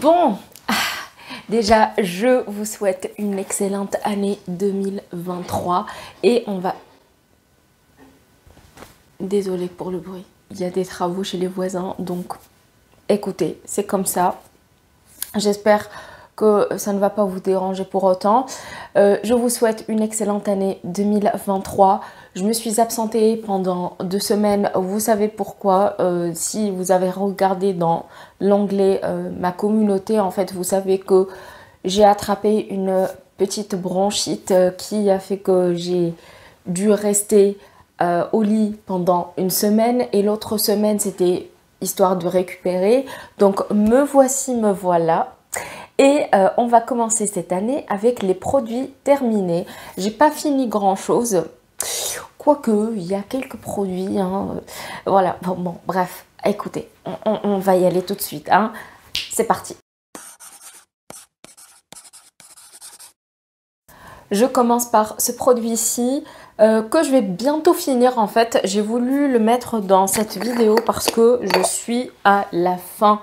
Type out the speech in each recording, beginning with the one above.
Bon, déjà, je vous souhaite une excellente année 2023 et on va... Désolée pour le bruit. Il y a des travaux chez les voisins, donc écoutez, c'est comme ça. J'espère que ça ne va pas vous déranger pour autant. Je vous souhaite une excellente année 2023. Je me suis absentée pendant 2 semaines. Vous savez pourquoi. Si vous avez regardé dans l'onglet ma communauté, en fait, vous savez que j'ai attrapé une petite bronchite qui a fait que j'ai dû rester au lit pendant 1 semaine. Et l'autre semaine, c'était histoire de récupérer. Donc, me voici, me voilà. Et on va commencer cette année avec les produits terminés. J'ai pas fini grand chose, quoique il y a quelques produits. Hein. Voilà, bon, bref, écoutez, on va y aller tout de suite. Hein. C'est parti. Je commence par ce produit-ci que je vais bientôt finir en fait. J'ai voulu le mettre dans cette vidéo parce que je suis à la fin.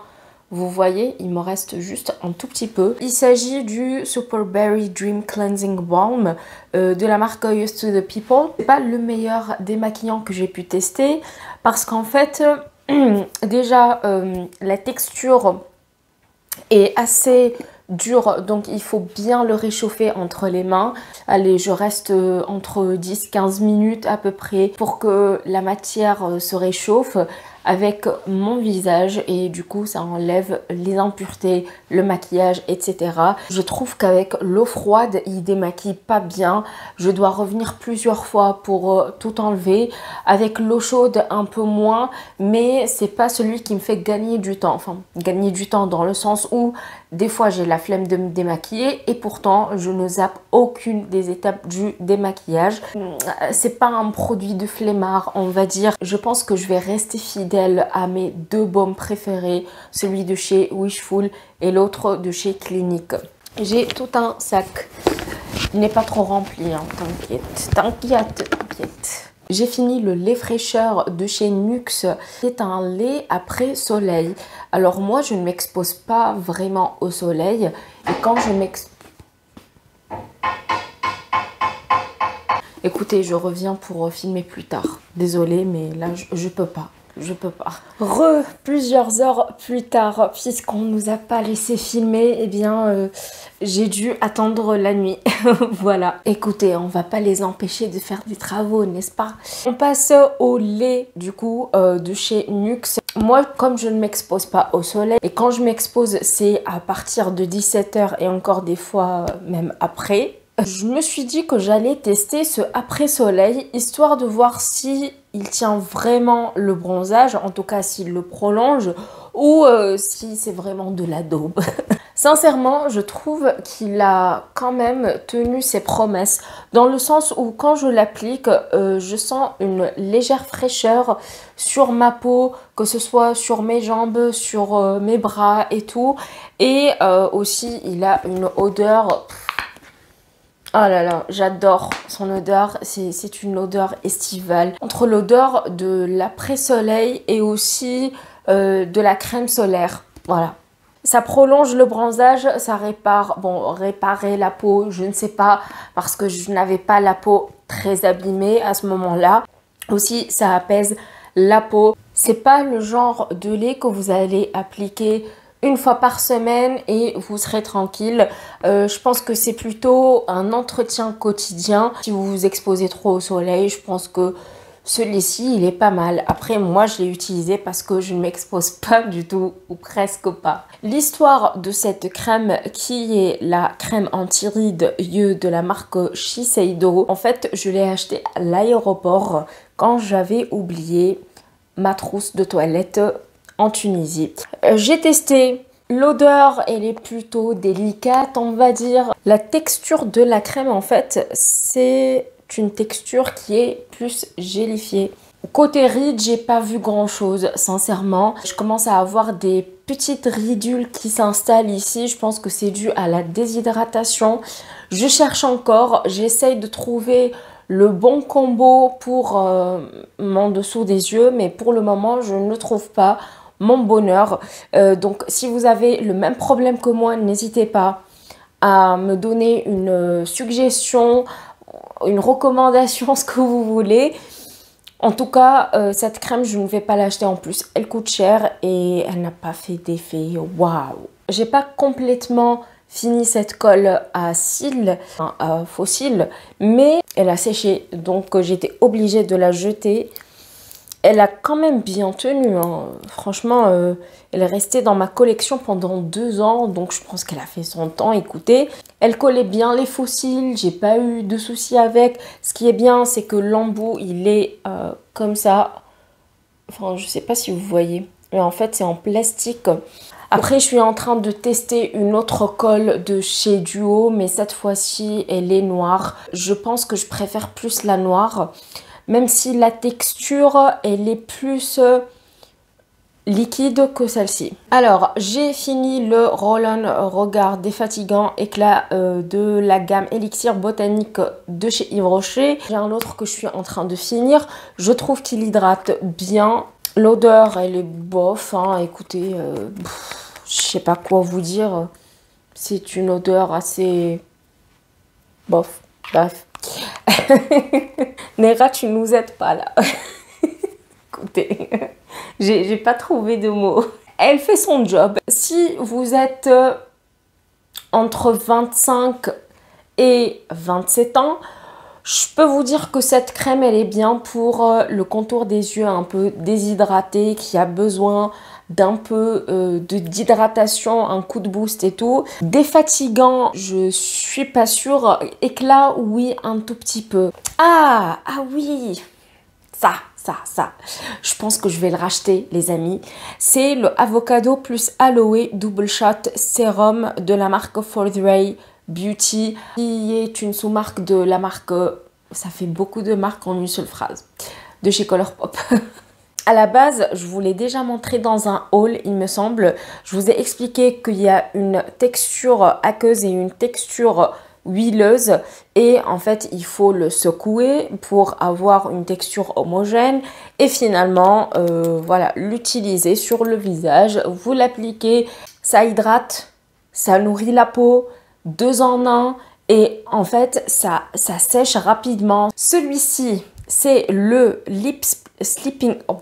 Vous voyez, il me reste juste un tout petit peu. Il s'agit du Super Berry Dream Cleansing Balm de la marque Used to the People. C'est pas le meilleur démaquillant que j'ai pu tester parce qu'en fait, déjà, la texture est assez dure, donc il faut bien le réchauffer entre les mains. Allez, je reste entre 10-15 minutes à peu près pour que la matière se réchauffe avec mon visage et du coup ça enlève les impuretés, le maquillage, etc. Je trouve qu'avec l'eau froide il démaquille pas bien. Je dois revenir plusieurs fois pour tout enlever. Avec l'eau chaude un peu moins, mais c'est pas celui qui me fait gagner du temps. Enfin, gagner du temps dans le sens où des fois j'ai la flemme de me démaquiller et pourtant je ne zappe aucune des étapes du démaquillage. C'est pas un produit de flemmard, on va dire. Je pense que je vais rester fidèle à mes 2 baumes préférés, celui de chez Wishful et l'autre de chez Clinique. J'ai tout un sac. Il n'est pas trop rempli, hein. T'inquiète. J'ai fini le lait fraîcheur de chez Nuxe. C'est un lait après soleil. Alors moi, je ne m'expose pas vraiment au soleil. Et quand je m'expose... Écoutez, je reviens pour filmer plus tard. Désolée, mais là, je peux pas. Je peux pas. Plusieurs heures plus tard, puisqu'on nous a pas laissé filmer, eh bien, j'ai dû attendre la nuit. Voilà. Écoutez, on va pas les empêcher de faire des travaux, n'est-ce pas? On passe au lait, du coup, de chez Nuxe. Moi, comme je ne m'expose pas au soleil, et quand je m'expose, c'est à partir de 17 h et encore des fois, même après. Je me suis dit que j'allais tester ce après soleil, histoire de voir si il tient vraiment le bronzage, en tout cas s'il le prolonge, ou si c'est vraiment de la daube. Sincèrement, je trouve qu'il a quand même tenu ses promesses, dans le sens où quand je l'applique, je sens une légère fraîcheur sur ma peau, que ce soit sur mes jambes, sur mes bras et tout. Et aussi, il a une odeur... Oh là là, j'adore son odeur, c'est une odeur estivale. Entre l'odeur de l'après-soleil et aussi de la crème solaire, voilà. Ça prolonge le bronzage, ça répare, bon, réparer la peau, je ne sais pas, parce que je n'avais pas la peau très abîmée à ce moment-là. Aussi, ça apaise la peau. C'est pas le genre de lait que vous allez appliquer 1 fois par semaine et vous serez tranquille. Je pense que c'est plutôt un entretien quotidien. Si vous vous exposez trop au soleil, je pense que celui-ci, il est pas mal. Après, moi, je l'ai utilisé parce que je ne m'expose pas du tout, ou presque pas. L'histoire de cette crème, qui est la crème anti-rides de la marque Shiseido, en fait, je l'ai achetée à l'aéroport quand j'avais oublié ma trousse de toilette en Tunisie. J'ai testé. L'odeur, elle est plutôt délicate, on va dire. La texture de la crème, en fait, c'est une texture qui est plus gélifiée. Côté rides, j'ai pas vu grand chose, sincèrement. Je commence à avoir des petites ridules qui s'installent ici. Je pense que c'est dû à la déshydratation. Je cherche encore, j'essaye de trouver le bon combo pour mon dessous des yeux, mais pour le moment, je ne le trouve pas. mon bonheur. Donc si vous avez le même problème que moi, n'hésitez pas à me donner une suggestion, une recommandation, ce que vous voulez. En tout cas, cette crème, je ne vais pas l'acheter en plus. Elle coûte cher et elle n'a pas fait d'effet. Waouh! J'ai pas complètement fini cette colle à cils, à faux cils, mais elle a séché. Donc, j'étais obligée de la jeter. Elle a quand même bien tenu, hein. Franchement, elle est restée dans ma collection pendant 2 ans. Donc, je pense qu'elle a fait son temps. Écoutez, elle collait bien les fossiles. J'ai pas eu de soucis avec. Ce qui est bien, c'est que l'embout, il est comme ça. Enfin, je sais pas si vous voyez. Mais en fait, c'est en plastique. Après, je suis en train de tester une autre colle de chez Duo. Mais cette fois-ci, elle est noire. Je pense que je préfère plus la noire. Même si la texture, elle est plus liquide que celle-ci. Alors, j'ai fini le Roll-On Regard Défatigant Éclat de la gamme Elixir Botanique de chez Yves Rocher. J'ai un autre que je suis en train de finir. Je trouve qu'il hydrate bien. L'odeur, elle est bof, hein. Écoutez, je sais pas quoi vous dire. C'est une odeur assez bof. Bref. Nera, tu nous aides pas là. Écoutez, j'ai pas trouvé de mots. Elle fait son job. Si vous êtes entre 25 et 27 ans, je peux vous dire que cette crème, elle est bien pour le contour des yeux un peu déshydraté, qui a besoin d'un peu d'hydratation, un coup de boost et tout. Défatigant, je suis pas sûre. Éclat, oui, un tout petit peu. Ah oui, ça. Je pense que je vais le racheter, les amis. C'est le Avocado plus Aloe Double Shot Sérum de la marque Fortray Beauty, qui est une sous-marque de la marque... Ça fait beaucoup de marques en une seule phrase. De chez Colourpop. À la base, je vous l'ai déjà montré dans un haul, il me semble. Je vous ai expliqué qu'il y a une texture aqueuse et une texture huileuse. Et en fait, il faut le secouer pour avoir une texture homogène. Et finalement, voilà, l'utiliser sur le visage. Vous l'appliquez, ça hydrate, ça nourrit la peau, 2 en 1. Et en fait, ça sèche rapidement. Celui-ci, c'est le Lip Sleeping... Oh,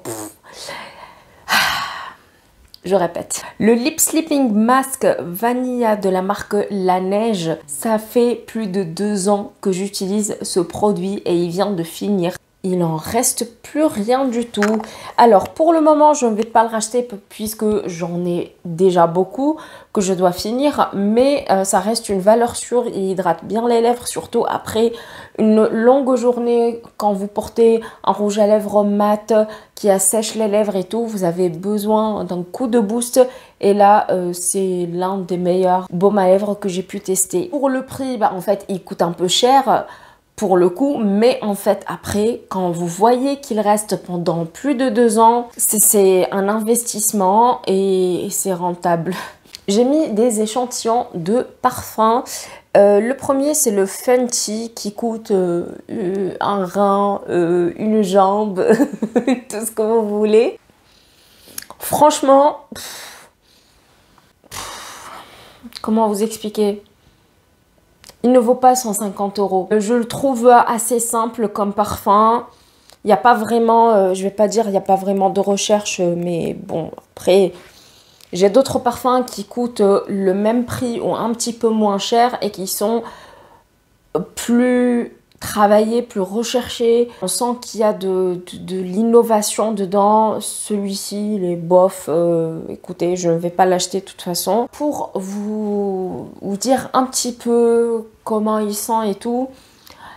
je répète. Le Lip Sleeping Mask Vanilla de la marque La Neige. Ça fait plus de 2 ans que j'utilise ce produit et il vient de finir. Il en reste plus rien du tout. Alors pour le moment, je ne vais pas le racheter puisque j'en ai déjà beaucoup que je dois finir. Mais ça reste une valeur sûre. Il hydrate bien les lèvres, surtout après une longue journée. Quand vous portez un rouge à lèvres mat qui assèche les lèvres et tout, vous avez besoin d'un coup de boost. Et là, c'est l'un des meilleurs baumes à lèvres que j'ai pu tester. Pour le prix, en fait, il coûte un peu cher pour le coup, mais en fait après, quand vous voyez qu'il reste pendant plus de 2 ans, c'est un investissement et c'est rentable. J'ai mis des échantillons de parfums. Le premier, c'est le Fenty qui coûte un rein, une jambe, tout ce que vous voulez. Franchement, comment vous expliquer ? Il ne vaut pas 150 €. Je le trouve assez simple comme parfum. Il n'y a pas vraiment, je vais pas dire, il n'y a pas vraiment de recherche, mais bon, après, j'ai d'autres parfums qui coûtent le même prix ou un petit peu moins cher et qui sont plus travaillés, plus recherchés. On sent qu'il y a de l'innovation dedans. Celui-ci, il est bof. Écoutez, je ne vais pas l'acheter de toute façon. Pour vous dire un petit peu comment il sent et tout,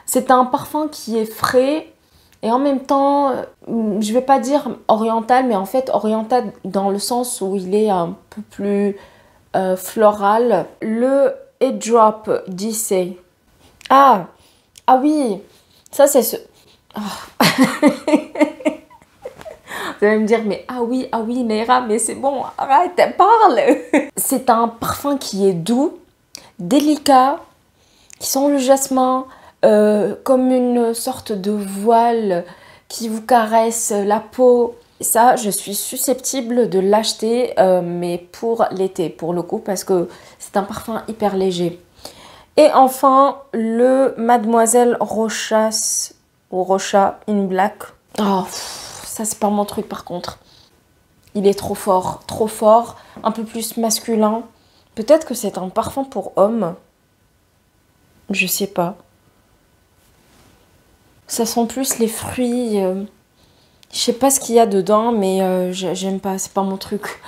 c'est un parfum qui est frais et en même temps, je vais pas dire oriental, mais en fait oriental dans le sens où il est un peu plus floral. Le Head Drop d'Issey. Ah oui, ça c'est ce... Oh. Vous allez me dire, mais ah oui, Naira, mais c'est bon, arrête, parle. C'est un parfum qui est doux, délicat, qui sent le jasmin, comme une sorte de voile qui vous caresse la peau. Ça, je suis susceptible de l'acheter, mais pour l'été, pour le coup, parce que c'est un parfum hyper léger. Et enfin, le Mademoiselle Rochas ou Rocha in Black. Oh, ça c'est pas mon truc par contre. Il est trop fort, un peu plus masculin. Peut-être que c'est un parfum pour homme. Je sais pas. Ça sent plus les fruits. Je sais pas ce qu'il y a dedans, mais j'aime pas, c'est pas mon truc.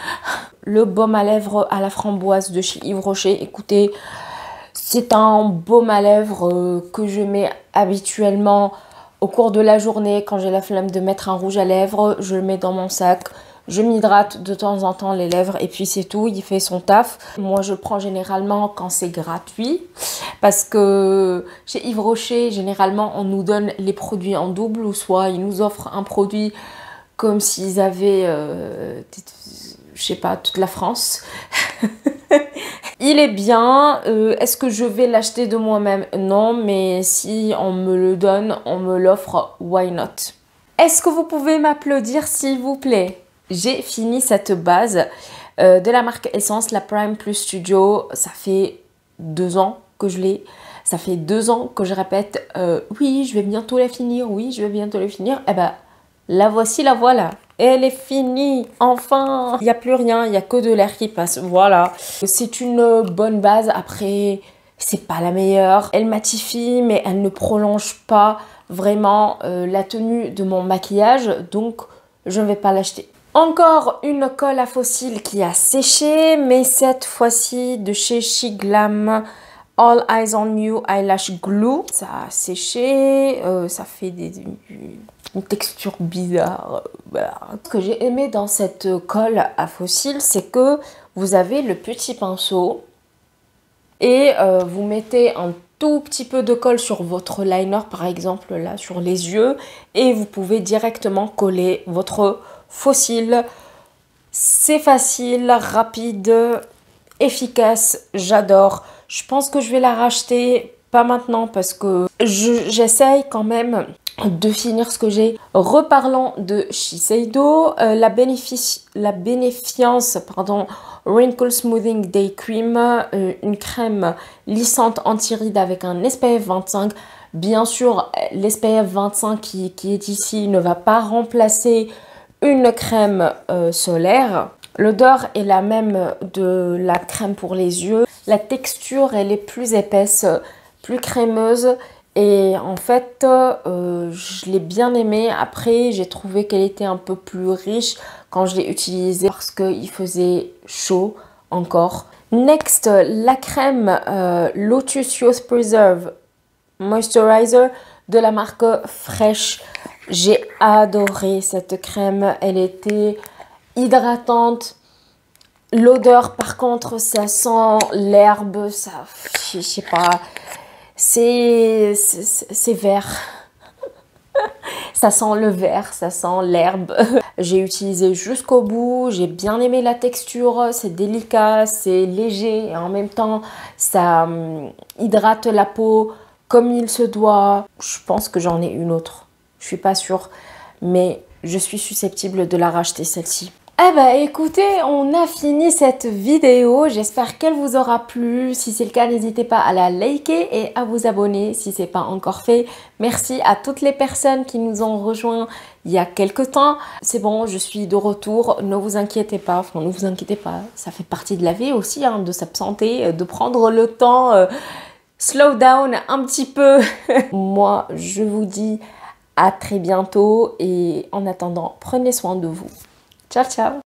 Le baume à lèvres à la framboise de chez Yves Rocher. Écoutez, c'est un baume à lèvres que je mets habituellement au cours de la journée. Quand j'ai la flemme de mettre un rouge à lèvres, je le mets dans mon sac. Je m'hydrate de temps en temps les lèvres et puis c'est tout, il fait son taf. Moi, je le prends généralement quand c'est gratuit parce que chez Yves Rocher, généralement, on nous donne les produits en double ou soit ils nous offrent un produit comme s'ils avaient, je sais pas, toute la France. Il est bien. Est-ce que je vais l'acheter de moi-même? Non, mais si on me le donne, on me l'offre, why not? Est-ce que vous pouvez m'applaudir s'il vous plaît? J'ai fini cette base de la marque Essence, la Prime Plus Studio. Ça fait 2 ans que je l'ai. Ça fait 2 ans que je répète oui, je vais bientôt la finir. Oui, je vais bientôt la finir. Eh ben, la voici, la voilà. Elle est finie, enfin. Il n'y a plus rien, il n'y a que de l'air qui passe. Voilà. C'est une bonne base. Après, c'est pas la meilleure. Elle matifie, mais elle ne prolonge pas vraiment la tenue de mon maquillage. Donc, je ne vais pas l'acheter. Encore une colle à fossiles qui a séché, mais cette fois-ci de chez She Glam All Eyes on You Eyelash Glue. Ça a séché, ça fait une texture bizarre. Voilà. Ce que j'ai aimé dans cette colle à fossiles, c'est que vous avez le petit pinceau et vous mettez un tout petit peu de colle sur votre liner, par exemple là sur les yeux, et vous pouvez directement coller votre fossile. C'est facile, rapide, efficace, j'adore. Je pense que je vais la racheter, pas maintenant parce que j'essaye quand même de finir ce que j'ai. Reparlons de Shiseido, la Bénéfiance, pardon, Wrinkle Smoothing Day Cream, une crème lissante anti-rides avec un SPF 25. Bien sûr, l'SPF 25 qui est ici ne va pas remplacer une crème solaire. L'odeur est la même de la crème pour les yeux. La texture, elle est plus épaisse, plus crémeuse. Et en fait, je l'ai bien aimée. Après, j'ai trouvé qu'elle était un peu plus riche quand je l'ai utilisée parce qu'il faisait chaud encore. Next, la crème Lotus Youth Preserve Moisturizer de la marque Fresh. J'ai adoré cette crème. Elle était hydratante. L'odeur, par contre, ça sent l'herbe. Ça, je sais pas. C'est vert. Ça sent le vert, ça sent l'herbe. J'ai utilisé jusqu'au bout. J'ai bien aimé la texture. C'est délicat, c'est léger. Et en même temps, ça hydrate la peau comme il se doit. Je pense que j'en ai une autre. Je suis pas sûre, mais je suis susceptible de la racheter celle-ci. Eh ben écoutez, on a fini cette vidéo. J'espère qu'elle vous aura plu. Si c'est le cas, n'hésitez pas à la liker et à vous abonner si ce n'est pas encore fait. Merci à toutes les personnes qui nous ont rejoints il y a quelques temps. C'est bon, je suis de retour. Ne vous inquiétez pas. Enfin, ne vous inquiétez pas. Ça fait partie de la vie aussi, hein, de s'absenter, de prendre le temps. Slow down un petit peu. Moi, je vous dis à très bientôt et en attendant, prenez soin de vous. Ciao, ciao!